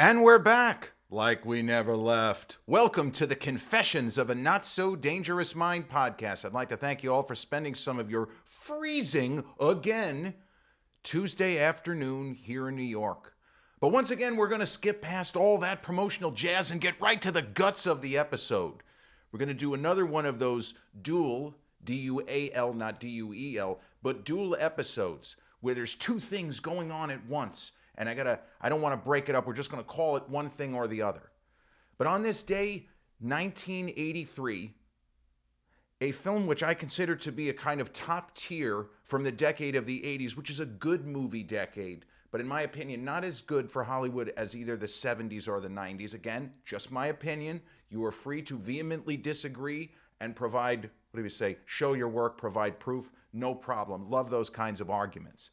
And we're back like we never left. Welcome to the Confessions of a Not So Dangerous Mind podcast. I'd like to thank you all for spending some of your freezing again Tuesday afternoon here in New York. But once again, we're going to skip past all that promotional jazz and get right to the guts of the episode. We're going to do another one of those dual, D-U-A-L, not D-U-E-L, but dual episodes where there's two things going on at once. And I don't want to break it up. We're just going to call it one thing or the other. But on this day, 1983, a film which I consider to be a kind of top tier from the decade of the 80s, which is a good movie decade, but in my opinion, not as good for Hollywood as either the 70s or the 90s. Again, just my opinion. You are free to vehemently disagree and provide, what do we say, show your work, provide proof, no problem. Love those kinds of arguments.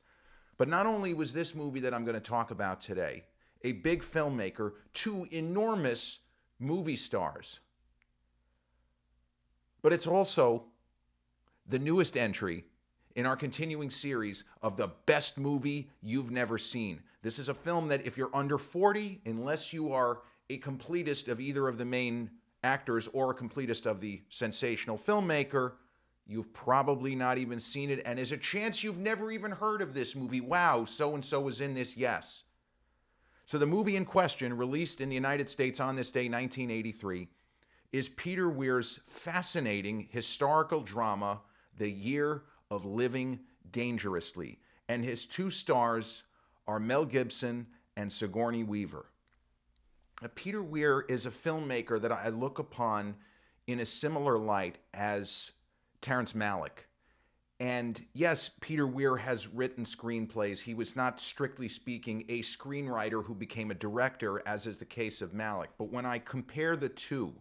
But not only was this movie that I'm going to talk about today a big filmmaker, two enormous movie stars, but it's also the newest entry in our continuing series of the best movie you've never seen. This is a film that if you're under 40, unless you are a completist of either of the main actors or a completist of the sensational filmmaker, you've probably not even seen it, and there's a chance you've never even heard of this movie. Wow, so-and-so was in this, yes. So the movie in question, released in the United States on this day, 1983, is Peter Weir's fascinating historical drama, The Year of Living Dangerously. And his two stars are Mel Gibson and Sigourney Weaver. Now, Peter Weir is a filmmaker that I look upon in a similar light as Terrence Malick. And yes, Peter Weir has written screenplays. He was not, strictly speaking, a screenwriter who became a director, as is the case of Malick. But when I compare the two,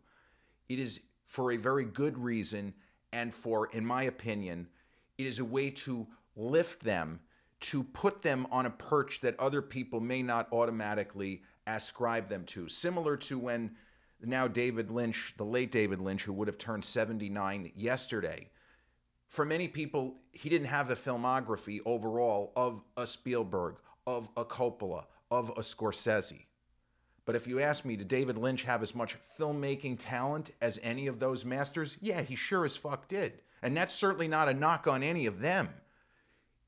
it is for a very good reason, and for, in my opinion, it is a way to lift them, to put them on a perch that other people may not automatically ascribe them to. Similar to when now David Lynch, the late David Lynch, who would have turned 79 yesterday, for many people, he didn't have the filmography overall of a Spielberg, of a Coppola, of a Scorsese. But if you ask me, did David Lynch have as much filmmaking talent as any of those masters? Yeah, he sure as fuck did. And that's certainly not a knock on any of them.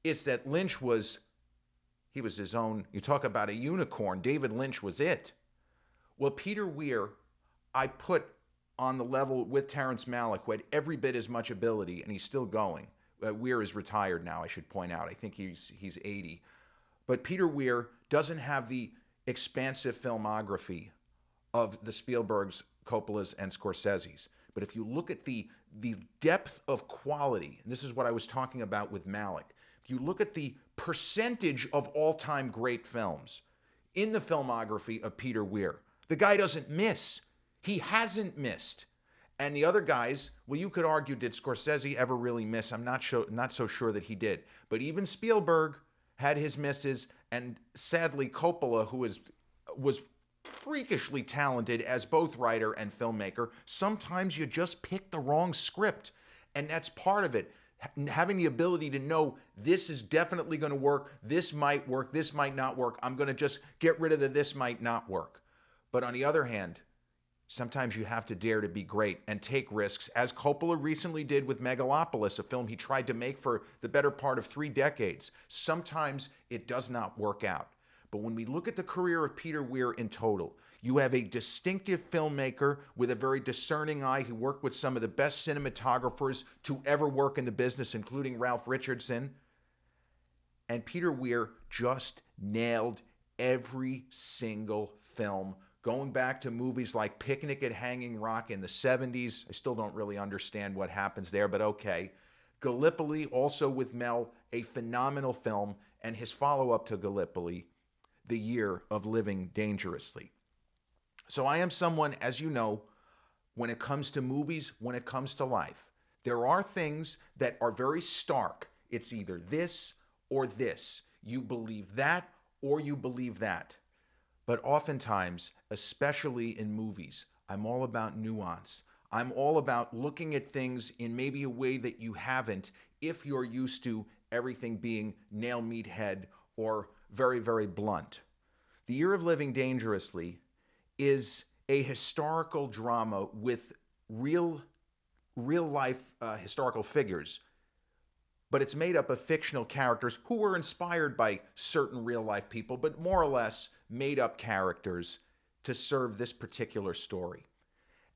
It's that Lynch he was his own, you talk about a unicorn, David Lynch was it. Well, Peter Weir, I put on the level with Terrence Malick, who had every bit as much ability, and he's still going. Weir is retired now, I should point out. I think he's 80. But Peter Weir doesn't have the expansive filmography of the Spielbergs, Coppolas, and Scorseses. But if you look at the depth of quality, and this is what I was talking about with Malick, if you look at the percentage of all-time great films in the filmography of Peter Weir, the guy doesn't miss. He hasn't missed. And the other guys, well, you could argue, did Scorsese ever really miss? I'm not so sure that he did. But even Spielberg had his misses, and sadly, Coppola, who was freakishly talented as both writer and filmmaker, sometimes you just pick the wrong script. And that's part of it. Having the ability to know this is definitely going to work, this might not work, I'm going to just get rid of the this might not work. But on the other hand, sometimes you have to dare to be great and take risks, as Coppola recently did with Megalopolis, a film he tried to make for the better part of 3 decades. Sometimes it does not work out. But when we look at the career of Peter Weir in total, you have a distinctive filmmaker with a very discerning eye who worked with some of the best cinematographers to ever work in the business, including Ralph Richardson. And Peter Weir just nailed every single film, going back to movies like Picnic at Hanging Rock in the 70s. I still don't really understand what happens there, but okay. Gallipoli, also with Mel, a phenomenal film, and his follow-up to Gallipoli, The Year of Living Dangerously. So I am someone, as you know, when it comes to movies, when it comes to life, there are things that are very stark. It's either this or this. You believe that or you believe that. But oftentimes, especially in movies, I'm all about nuance. I'm all about looking at things in maybe a way that you haven't if you're used to everything being nail, meat, head, or very, very blunt. The Year of Living Dangerously is a historical drama with real life historical figures, but it's made up of fictional characters who were inspired by certain real life people, but more or less made up characters to serve this particular story.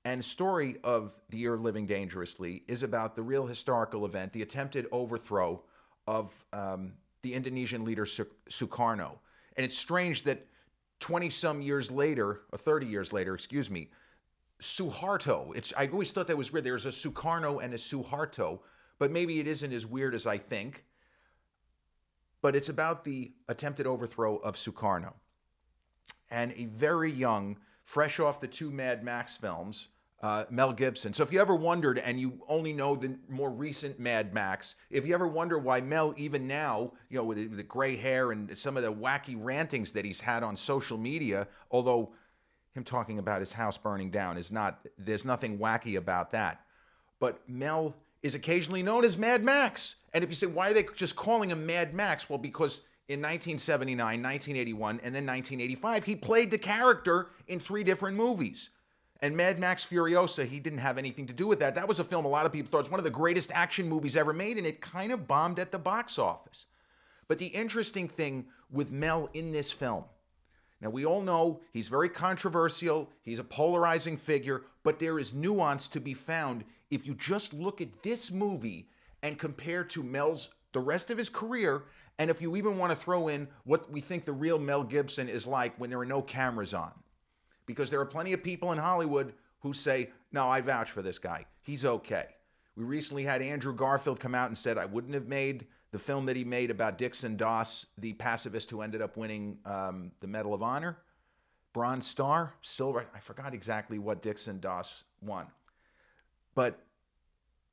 And the story of The Year of Living Dangerously is about the real historical event, the attempted overthrow of the Indonesian leader Sukarno. And it's strange that 20-some years later, or 30 years later, excuse me, Suharto, I always thought that was weird. There's a Sukarno and a Suharto, but maybe it isn't as weird as I think. But it's about the attempted overthrow of Sukarno. And a very young, fresh off the two Mad Max films, Mel Gibson. So if you ever wondered, and you only know the more recent Mad Max, if you ever wonder why Mel, even now, with the gray hair and some of the wacky rantings that he's had on social media, although him talking about his house burning down there's nothing wacky about that. But Mel is occasionally known as Mad Max. And if you say, why are they just calling him Mad Max? Well, because in 1979, 1981, and then 1985, he played the character in 3 different movies. And Mad Max Furiosa, he didn't have anything to do with that. That was a film a lot of people thought was one of the greatest action movies ever made, and it kind of bombed at the box office. But the interesting thing with Mel in this film, now we all know he's very controversial, he's a polarizing figure, but there is nuance to be found if you just look at this movie and compare to the rest of his career, and if you even want to throw in what we think the real Mel Gibson is like when there are no cameras on. Because there are plenty of people in Hollywood who say, no, I vouch for this guy. He's okay. We recently had Andrew Garfield come out and said, I wouldn't have made the film that he made about Dixon Doss, the pacifist who ended up winning the Medal of Honor. Bronze Star, Silver, I forgot exactly what Dixon Doss won.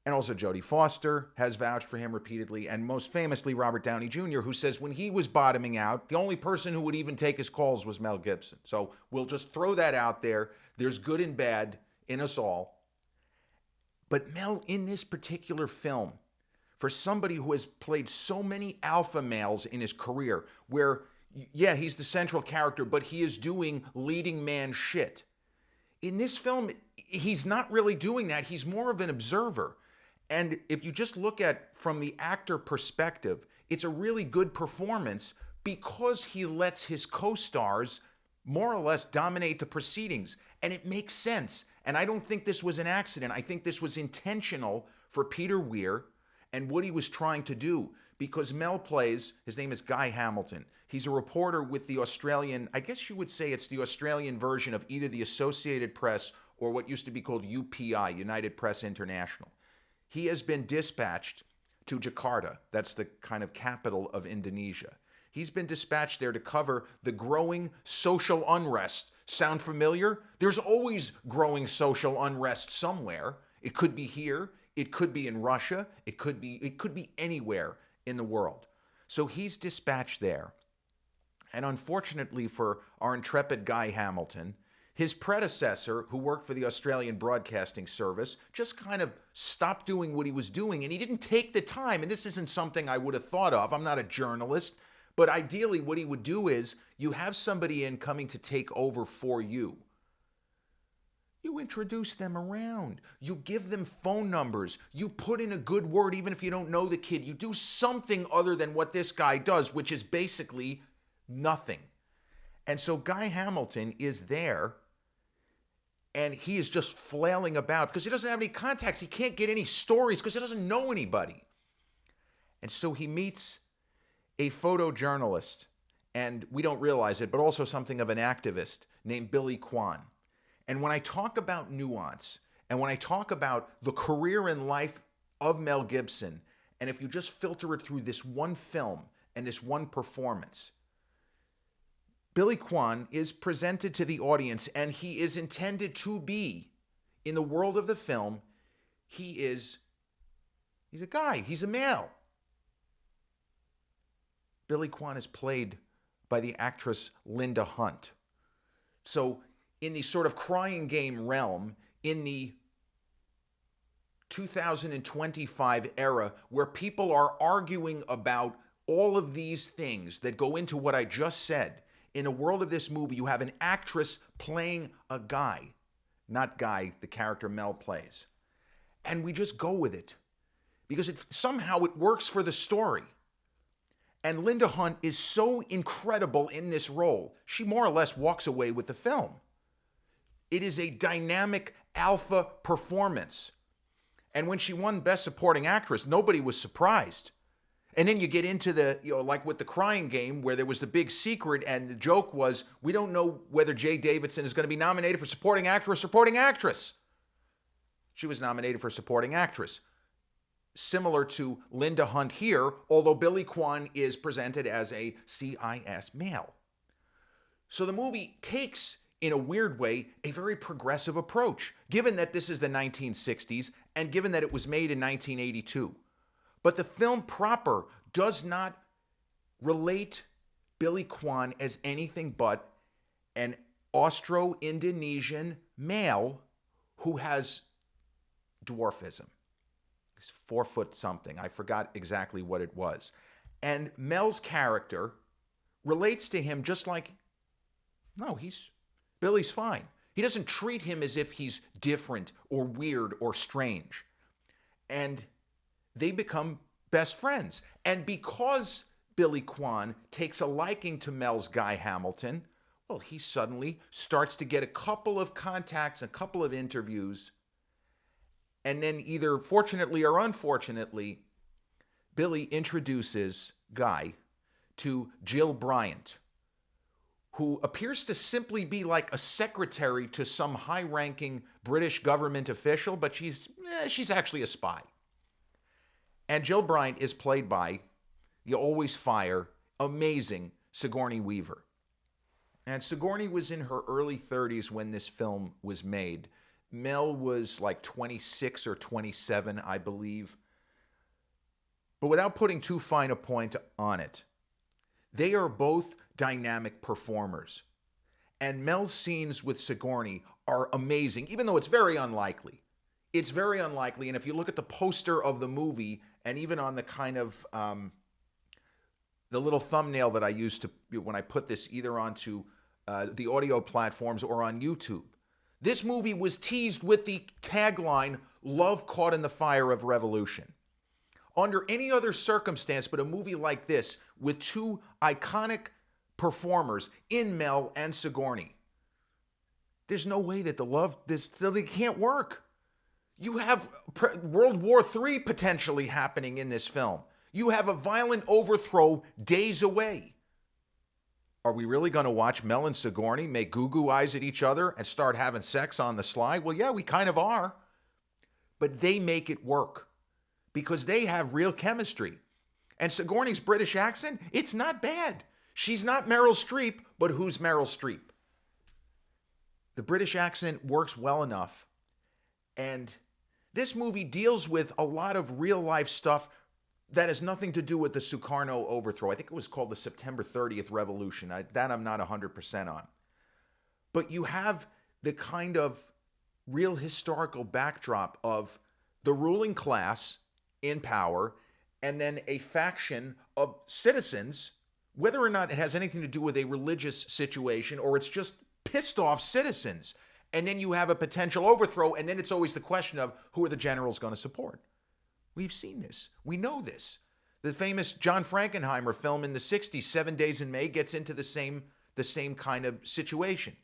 And also Jodie Foster has vouched for him repeatedly, and most famously Robert Downey Jr., who says when he was bottoming out, the only person who would even take his calls was Mel Gibson. So we'll just throw that out there. There's good and bad in us all. But Mel, in this particular film, for somebody who has played so many alpha males in his career, where, yeah, he's the central character, but he is doing leading man shit. In this film, he's not really doing that. He's more of an observer. And if you just look at from the actor perspective, it's a really good performance because he lets his co-stars more or less dominate the proceedings. And it makes sense. And I don't think this was an accident. I think this was intentional for Peter Weir and what he was trying to do. Because Mel plays, his name is Guy Hamilton. He's a reporter with the Australian, I guess you would say it's the Australian version of either the Associated Press or what used to be called UPI, United Press International. He has been dispatched to Jakarta. That's the kind of capital of Indonesia. He's been dispatched there to cover the growing social unrest. Sound familiar? There's always growing social unrest somewhere. It could be here. It could be in Russia. It could be anywhere in the world. So he's dispatched there. And unfortunately for our intrepid Guy Hamilton, his predecessor, who worked for the Australian Broadcasting Service, just kind of stopped doing what he was doing, and he didn't take the time, and this isn't something I would have thought of. I'm not a journalist, but ideally what he would do is you have somebody in coming to take over for you. You introduce them around. You give them phone numbers. You put in a good word even if you don't know the kid. You do something other than what this guy does, which is basically nothing. And so Guy Hamilton is there, and he is just flailing about because he doesn't have any contacts. He can't get any stories because he doesn't know anybody. And so he meets a photojournalist, and we don't realize it, but also something of an activist named Billy Kwan. And when I talk about nuance, and when I talk about the career and life of Mel Gibson, and if you just filter it through this one film and this one performance, Billy Kwan is presented to the audience, and he is intended to be, in the world of the film, he's a guy, he's a male. Billy Kwan is played by the actress Linda Hunt. So in the sort of crying game realm, in the 2025 era, where people are arguing about all of these things that go into what I just said, in a world of this movie, you have an actress playing a guy, not Guy, the character Mel plays. And we just go with it because somehow it works for the story. And Linda Hunt is so incredible in this role. She more or less walks away with the film. It is a dynamic alpha performance. And when she won Best Supporting Actress, nobody was surprised. And then you get into the, like with the Crying Game, where there was the big secret, and the joke was, we don't know whether Jay Davidson is going to be nominated for Supporting Actor or Supporting Actress. She was nominated for Supporting Actress. Similar to Linda Hunt here, although Billy Kwan is presented as a CIS male. So the movie takes, in a weird way, a very progressive approach, given that this is the 1960s and given that it was made in 1982. But the film proper does not relate Billy Kwan as anything but an Austro-Indonesian male who has dwarfism. He's 4 foot something. I forgot exactly what it was. And Mel's character relates to him just like, no, Billy's fine. He doesn't treat him as if he's different or weird or strange. And they become best friends. And because Billy Kwan takes a liking to Mel's Guy Hamilton, well, he suddenly starts to get a couple of contacts, a couple of interviews, and then either fortunately or unfortunately, Billy introduces Guy to Jill Bryant, who appears to simply be like a secretary to some high-ranking British government official, but she's actually a spy. And Jill Bryant is played by the always fire, amazing Sigourney Weaver. And Sigourney was in her early 30s when this film was made. Mel was like 26 or 27, I believe. But without putting too fine a point on it, they are both dynamic performers. And Mel's scenes with Sigourney are amazing, even though it's very unlikely. It's very unlikely, and if you look at the poster of the movie, and even on the kind of the little thumbnail that I used to when I put this either onto the audio platforms or on YouTube, this movie was teased with the tagline, "Love Caught in the Fire of Revolution." Under any other circumstance but a movie like this, with two iconic performers in Mel and Sigourney, there's no way that they can't work. You have World War III potentially happening in this film. You have a violent overthrow days away. Are we really going to watch Mel and Sigourney make goo-goo eyes at each other and start having sex on the sly? Well, yeah, we kind of are. But they make it work because they have real chemistry. And Sigourney's British accent, it's not bad. She's not Meryl Streep, but who's Meryl Streep? The British accent works well enough. And this movie deals with a lot of real-life stuff that has nothing to do with the Sukarno overthrow. I think it was called the September 30th Revolution. That I'm not 100% on. But you have the kind of real historical backdrop of the ruling class in power and then a faction of citizens, whether or not it has anything to do with a religious situation or it's just pissed off citizens. And then you have a potential overthrow, and then it's always the question of who are the generals going to support. We've seen this. We know this. The famous John Frankenheimer film in the 60s, 7 Days in May, gets into the same kind of situation.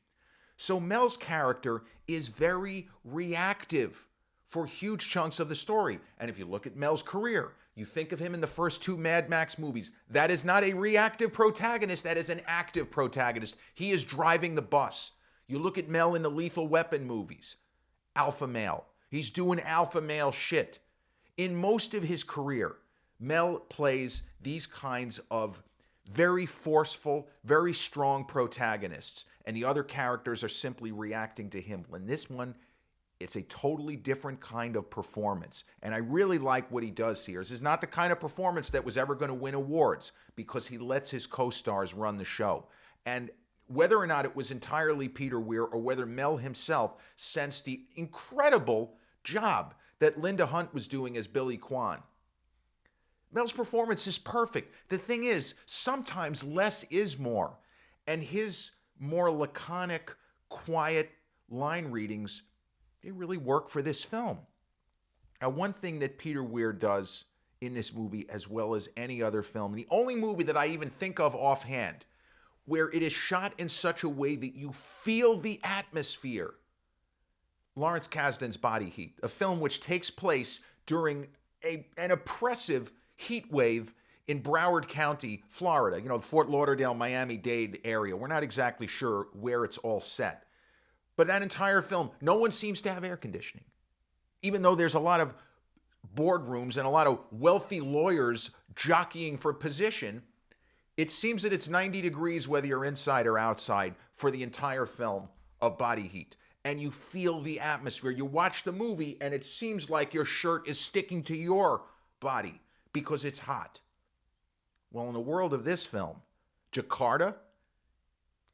So Mel's character is very reactive for huge chunks of the story. And if you look at Mel's career, you think of him in the first 2 Mad Max movies. That is not a reactive protagonist. That is an active protagonist. He is driving the bus. You look at Mel in the Lethal Weapon movies. Alpha male. He's doing alpha male shit. In most of his career, Mel plays these kinds of very forceful, very strong protagonists, and the other characters are simply reacting to him. In this one, it's a totally different kind of performance, and I really like what he does here. This is not the kind of performance that was ever going to win awards because he lets his co-stars run the show. And whether or not it was entirely Peter Weir or whether Mel himself sensed the incredible job that Linda Hunt was doing as Billy Kwan. Mel's performance is perfect. The thing is, sometimes less is more. And his more laconic, quiet line readings, they really work for this film. Now, one thing that Peter Weir does in this movie, as well as any other film, the only movie that I even think of offhand, where it is shot in such a way that you feel the atmosphere, Lawrence Kasdan's Body Heat, a film which takes place during an oppressive heat wave in Broward County, Florida, the Fort Lauderdale, Miami-Dade area. We're not exactly sure where it's all set. But that entire film, no one seems to have air conditioning. Even though there's a lot of boardrooms and a lot of wealthy lawyers jockeying for position, it seems that it's 90 degrees whether you're inside or outside for the entire film of Body Heat. And you feel the atmosphere. You watch the movie and it seems like your shirt is sticking to your body because it's hot. Well, in the world of this film, Jakarta,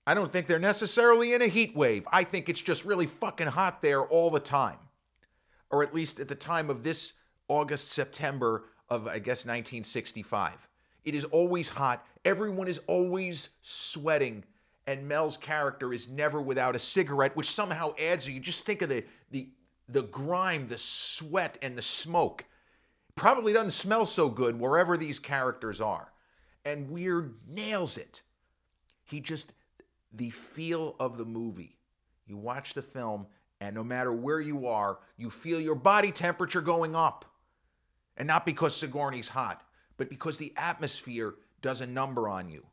I don't think they're necessarily in a heat wave. I think it's just really fucking hot there all the time. Or at least at the time of this August, September of, I guess, 1965. It is always hot. Everyone is always sweating. And Mel's character is never without a cigarette, which somehow adds, you just think of the grime, the sweat, and the smoke. Probably doesn't smell so good wherever these characters are. And Weir nails it. The feel of the movie. You watch the film, and no matter where you are, you feel your body temperature going up. And not because Sigourney's hot, but because the atmosphere does a number on you.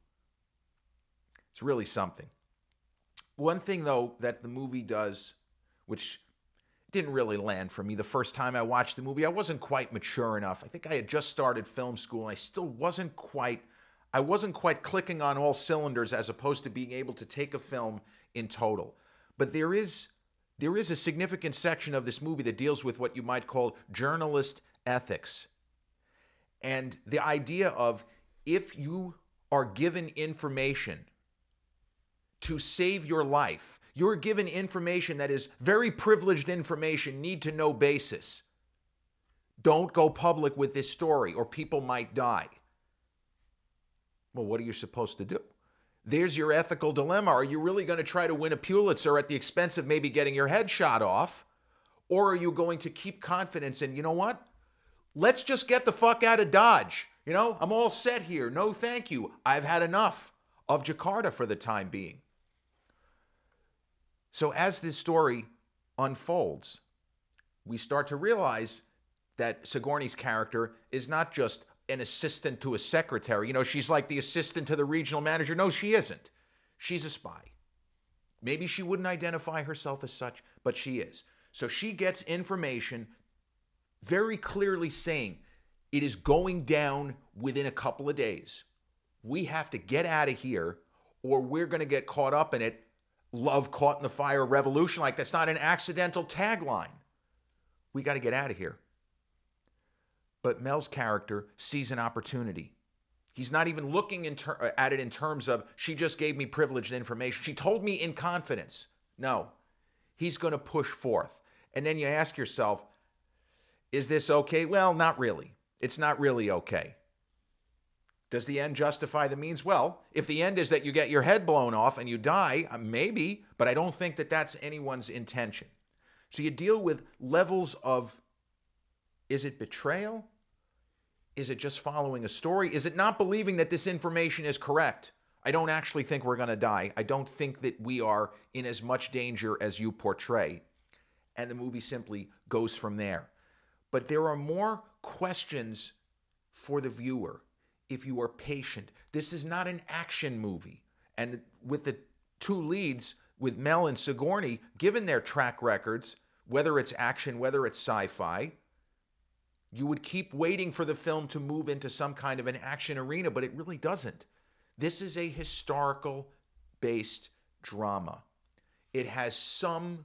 It's really something. One thing, though, that the movie does, which didn't really land for me the first time I watched the movie, I wasn't quite mature enough. I think I had just started film school, and I still wasn't quite clicking on all cylinders as opposed to being able to take a film in total. But there is a significant section of this movie that deals with what you might call journalist ethics. And the idea of, if you are given information to save your life, you're given information that is very privileged information, need to know basis. Don't go public with this story or people might die. Well, what are you supposed to do? There's your ethical dilemma. Are you really going to try to win a Pulitzer at the expense of maybe getting your head shot off? Or are you going to keep confidence in, you know what? Let's just get the fuck out of Dodge. I'm all set here. No, thank you. I've had enough of Jakarta for the time being. So as this story unfolds, we start to realize that Sigourney's character is not just an assistant to a secretary. She's like the assistant to the regional manager. No, she isn't. She's a spy. Maybe she wouldn't identify herself as such, but she is. So she gets information very clearly saying it is going down within a couple of days. We have to get out of here or we're going to get caught up in it. Love caught in the fire revolution. Like, that's not an accidental tagline. We got to get out of here. But Mel's character sees an opportunity. He's not even looking at it in terms of, she just gave me privileged information. She told me in confidence. No, he's going to push forth. And then you ask yourself, is this okay? Well, not really. It's not really okay. Does the end justify the means? Well, if the end is that you get your head blown off and you die, maybe, but I don't think that that's anyone's intention. So you deal with levels of, is it betrayal? Is it just following a story? Is it not believing that this information is correct? I don't actually think we're going to die. I don't think that we are in as much danger as you portray. And the movie simply goes from there. But there are more questions for the viewer if you are patient. This is not an action movie. And with the two leads, with Mel and Sigourney, given their track records, whether it's action, whether it's sci-fi, you would keep waiting for the film to move into some kind of an action arena, but it really doesn't. This is a historical-based drama. It has some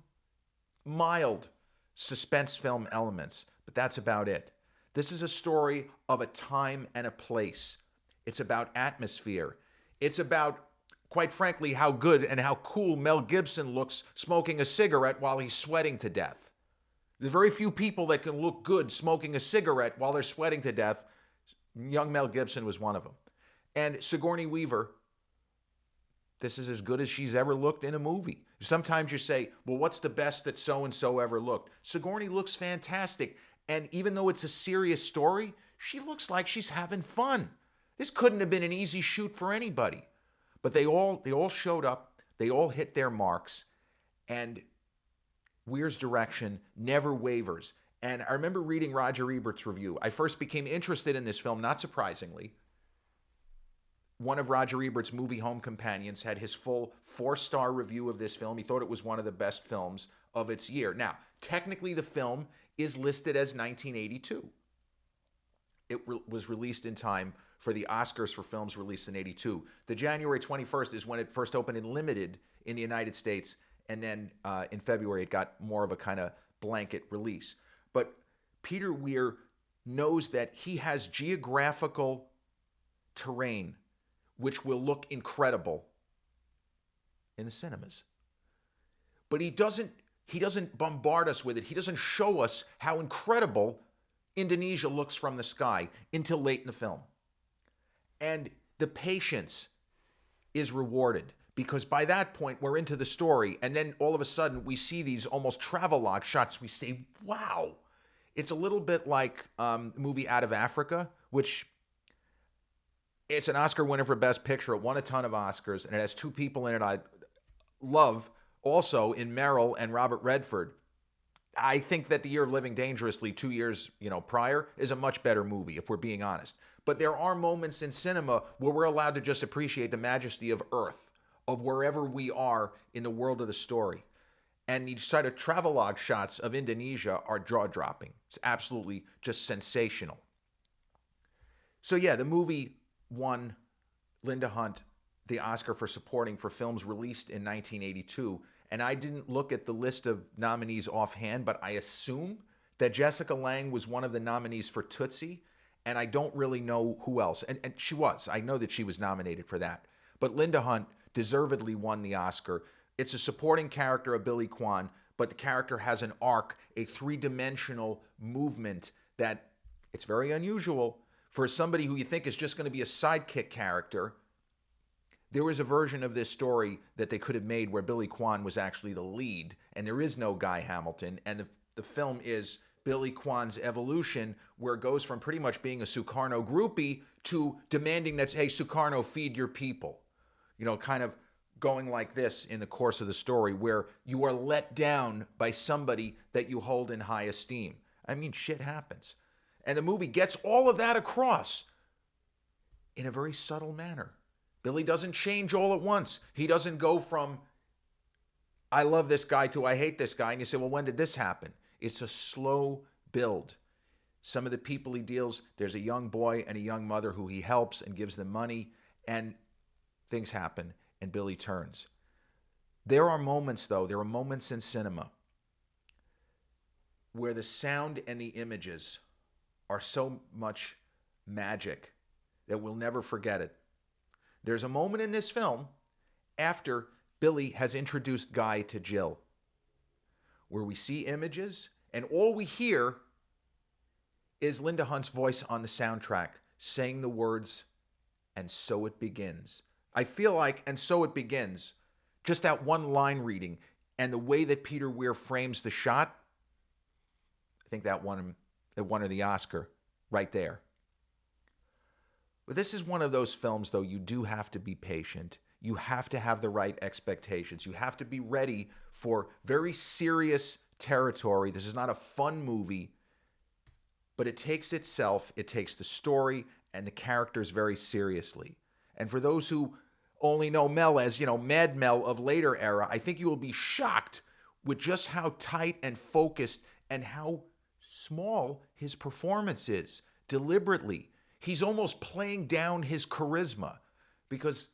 mild suspense film elements, but that's about it. This is a story of a time and a place. It's about atmosphere. It's about, quite frankly, how good and how cool Mel Gibson looks smoking a cigarette while he's sweating to death. There's very few people that can look good smoking a cigarette while they're sweating to death. Young Mel Gibson was one of them. And Sigourney Weaver this is as good as she's ever looked in a movie. Sometimes you say, well, what's the best that so-and-so ever looked? Sigourney looks fantastic. And even though it's a serious story, she looks like she's having fun. This couldn't have been an easy shoot for anybody. But they all showed up. They all hit their marks. And Weir's direction never wavers. And I remember reading Roger Ebert's review. I first became interested in this film, not surprisingly. One of Roger Ebert's movie home companions had his full 4-star review of this film. He thought it was one of the best films of its year. Now, technically the film is listed as 1982. It was released in time for the Oscars for films released in 82. The January 21st is when it first opened in limited in the United States, and then in February it got more of a kind of blanket release. But Peter Weir knows that he has geographical terrain which will look incredible in the cinemas. But he doesn't bombard us with it. He doesn't show us how incredible Indonesia looks from the sky until late in the film. And the patience is rewarded because by that point we're into the story, and then all of a sudden we see these almost travelogue shots. We say, wow. It's a little bit like the movie Out of Africa, which it's an Oscar winner for Best Picture. It won a ton of Oscars, and it has 2 people in it I love also in Meryl and Robert Redford. I think that The Year of Living Dangerously 2 years, prior is a much better movie, if we're being honest. But there are moments in cinema where we're allowed to just appreciate the majesty of Earth, of wherever we are in the world of the story. And these sort of travelogue shots of Indonesia are jaw-dropping. It's absolutely just sensational. So yeah, the movie won Linda Hunt the Oscar for supporting for films released in 1982. And I didn't look at the list of nominees offhand, but I assume that Jessica Lange was one of the nominees for Tootsie, and I don't really know who else. And she was. I know that she was nominated for that. But Linda Hunt deservedly won the Oscar. It's a supporting character of Billy Kwan, but the character has an arc, a 3-dimensional movement that it's very unusual for somebody who you think is just going to be a sidekick character. There was a version of this story that they could have made where Billy Kwan was actually the lead, and there is no Guy Hamilton, and the film is Billy Kwan's evolution, where it goes from pretty much being a Sukarno groupie to demanding that, hey, Sukarno, feed your people. Kind of going like this in the course of the story, where you are let down by somebody that you hold in high esteem. I mean, shit happens. And the movie gets all of that across in a very subtle manner. Billy doesn't change all at once. He doesn't go from, I love this guy, to I hate this guy. And you say, well, when did this happen? It's a slow build. Some of the people he deals, there's a young boy and a young mother who he helps and gives them money, and things happen, and Billy turns. There are moments in cinema where the sound and the images are so much magic that we'll never forget it. There's a moment in this film after Billy has introduced Guy to Jill where we see images and all we hear is Linda Hunt's voice on the soundtrack saying the words, "And so it begins." I feel like, "And so it begins," just that one line reading and the way that Peter Weir frames the shot, I think that won her the Oscar right there. But this is one of those films, though, you do have to be patient. You have to have the right expectations. You have to be ready for very serious territory. This is not a fun movie, but it takes the story and the characters very seriously. And for those who only know Mel as, Mad Mel of later era, I think you will be shocked with just how tight and focused and how small his performance is, deliberately. He's almost playing down his charisma because,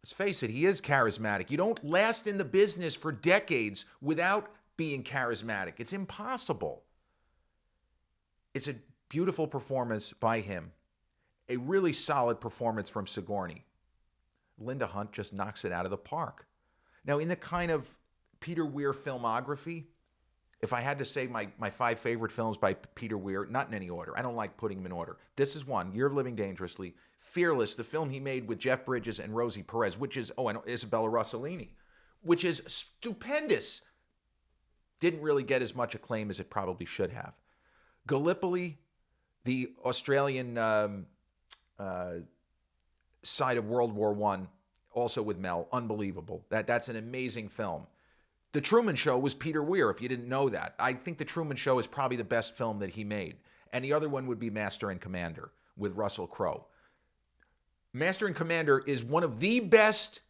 let's face it, he is charismatic. You don't last in the business for decades without being charismatic. It's impossible. It's a beautiful performance by him. A really solid performance from Sigourney. Linda Hunt just knocks it out of the park. Now, in the kind of Peter Weir filmography, if I had to say my 5 favorite films by Peter Weir, not in any order. I don't like putting them in order. This is one, Year of Living Dangerously, Fearless, the film he made with Jeff Bridges and Rosie Perez, which is, and Isabella Rossellini, which is stupendous, didn't really get as much acclaim as it probably should have. Gallipoli, the Australian side of World War I, also with Mel, unbelievable. That's an amazing film. The Truman Show was Peter Weir, if you didn't know that. I think The Truman Show is probably the best film that he made. And the other one would be Master and Commander with Russell Crowe. Master and Commander is one of the best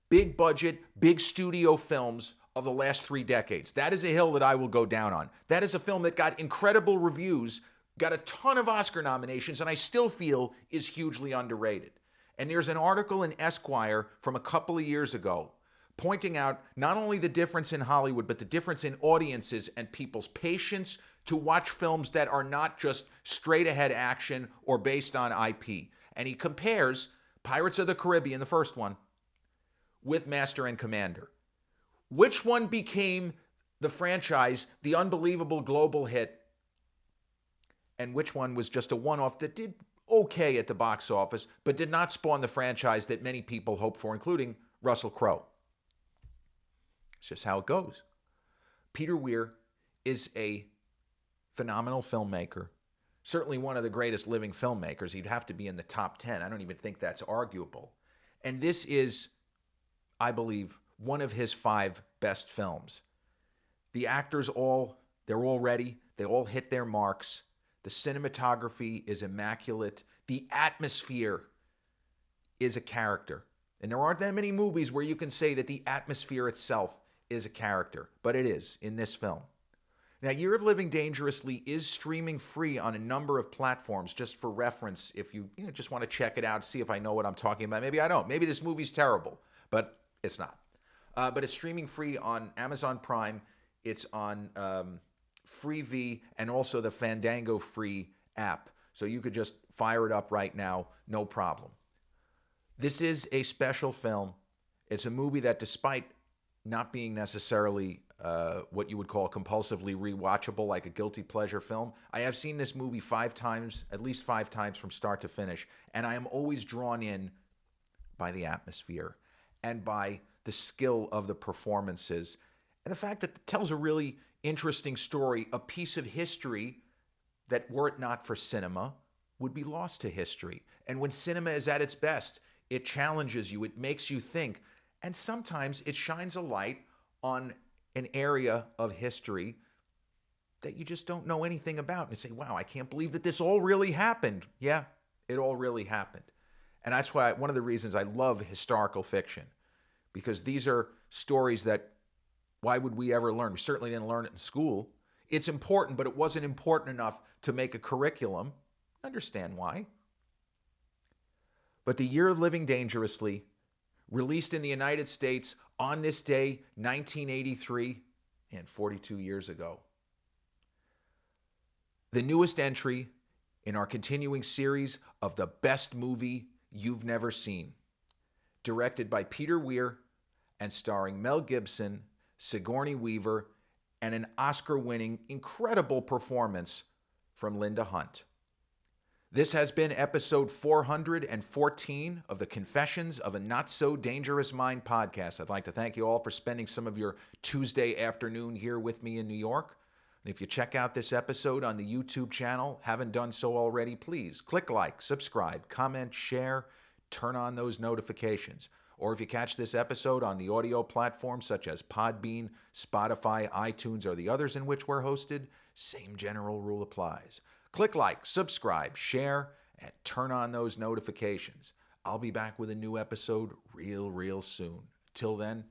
big budget, big studio films of the last 3 decades. That is a hill that I will go down on. That is a film that got incredible reviews, got a ton of Oscar nominations, and I still feel is hugely underrated. And there's an article in Esquire from a couple of years ago pointing out not only the difference in Hollywood, but the difference in audiences and people's patience to watch films that are not just straight ahead action or based on IP. And he compares Pirates of the Caribbean, the first one, with Master and Commander. Which one became the franchise, the unbelievable global hit, and which one was just a one-off that did okay at the box office, but did not spawn the franchise that many people hoped for, including Russell Crowe? It's just how it goes. Peter Weir is a phenomenal filmmaker, certainly one of the greatest living filmmakers. He'd have to be in the top 10. I don't even think that's arguable. And this is, I believe, one of his 5 best films. The actors they're all ready. They all hit their marks. The cinematography is immaculate. The atmosphere is a character. And there aren't that many movies where you can say that the atmosphere itself is a character, but it is in this film. Now, Year of Living Dangerously is streaming free on a number of platforms, just for reference, if you just want to check it out, see if I know what I'm talking about. Maybe I don't. Maybe this movie's terrible, but it's not. But it's streaming free on Amazon Prime. It's on Freevee and also the Fandango free app. So you could just fire it up right now, no problem. This is a special film. It's a movie that, despite not being necessarily what you would call compulsively rewatchable, like a guilty pleasure film, I have seen this movie 5 times, at least 5 times from start to finish, and I am always drawn in by the atmosphere and by the skill of the performances and the fact that it tells a really interesting story, a piece of history that, were it not for cinema, would be lost to history. And when cinema is at its best, it challenges you, it makes you think, and sometimes it shines a light on an area of history that you just don't know anything about. And you say, wow, I can't believe that this all really happened. Yeah, it all really happened. And that's why one of the reasons I love historical fiction, because these are stories that, why would we ever learn? We certainly didn't learn it in school. It's important, but it wasn't important enough to make a curriculum. Understand why. But The Year of Living Dangerously, released in the United States on this day, 1983, and 42 years ago. The newest entry in our continuing series of the best movie you've never seen. Directed by Peter Weir and starring Mel Gibson, Sigourney Weaver, and an Oscar-winning, incredible performance from Linda Hunt. This has been episode 414 of the Confessions of a Not-So-Dangerous Mind podcast. I'd like to thank you all for spending some of your Tuesday afternoon here with me in New York. And if you check out this episode on the YouTube channel, haven't done so already, please click like, subscribe, comment, share, turn on those notifications. Or if you catch this episode on the audio platforms such as Podbean, Spotify, iTunes, or the others in which we're hosted, same general rule applies. Click like, subscribe, share, and turn on those notifications. I'll be back with a new episode real soon. Till then,